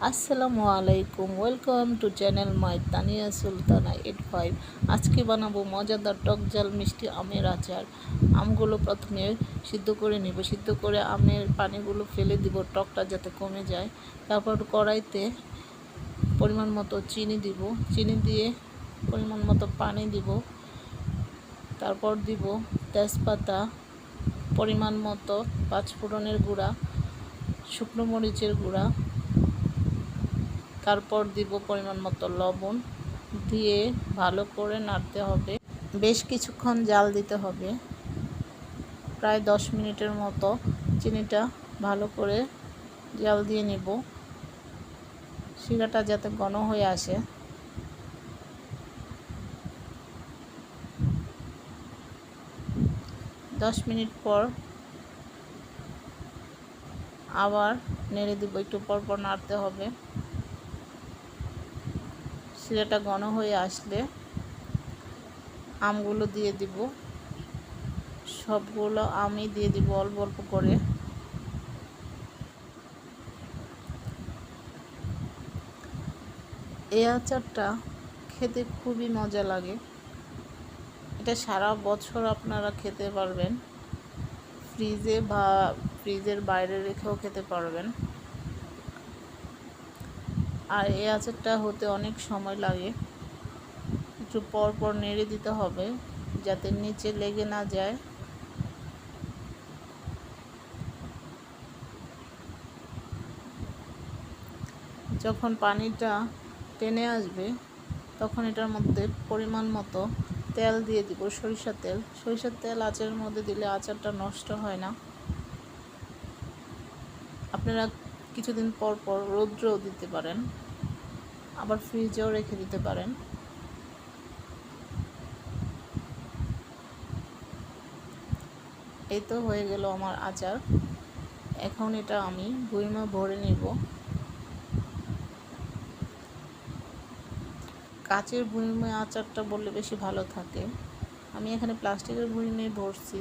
আসসালামু আলাইকুম, welcome to channel my Tania Sultana 85। আজকে বানাবো মজাদার টক ঝাল মিষ্টি আমের আচার। আমগুলো প্রথমে সিদ্ধ করে নিব। সিদ্ধ করে আমের পানিগুলো ফেলে দিব, টকটা যাতে কমে যায়। তারপর কড়াইতে পরিমাণ মতো চিনি দিব, চিনি দিয়ে পরিমাণ মতো পানি দিব। তারপর দিব তেজপাতা, পরিমাণ মতো পাঁচফোড়নের গুঁড়া, শুকনো মরিচের গুঁড়া, তারপর দিব পরিমাণ মতো লবণ, দিয়ে ভালো করে নাড়তে হবে। বেশ কিছুক্ষণ জাল দিতে হবে, প্রায় 10 মিনিটের মতো। চিনিটা ভালো করে জাল দিয়ে নিব, শিরাটা যাতে ঘন হয়ে আসে। দশ মিনিট পর আবার নেড়ে দিব, একটু পরপর নাড়তে হবে। শিরাটা ঘন হয়ে আসলে আমগুলো দিয়ে দিব, সবগুলো আমই দিয়ে দিব অল্প অল্প করে। এই আচারটা খেতে খুবই মজা লাগে, এটা সারা বছর আপনারা খেতে পারবেন, ফ্রিজে বা ফ্রিজের বাইরে রেখেও খেতে পারবেন। আর এই আচারটা হতে অনেক সময় লাগে, একটু পর পর নেড়ে দিতে হবে যাতে নিচে লেগে না যায়। যখন পানিটা টেনে আসবে তখন এটার মধ্যে পরিমাণ মতো তেল দিয়ে দিব, সরিষার তেল। সরিষার তেল আচারের মধ্যে দিলে আচারটা নষ্ট হয় না। আপনারা কিছুদিন পর পর রৌদ্রেও দিতে পারেন, আবার ফ্রিজেও রেখে দিতে পারেন। এই তো হয়ে গেল আমার আচার। এখন এটা আমি বয়মে ভরে নিব। কাচের বয়মে আচারটা বললে বেশি ভালো থাকে, আমি এখানে প্লাস্টিকের বয়মে ভরছি।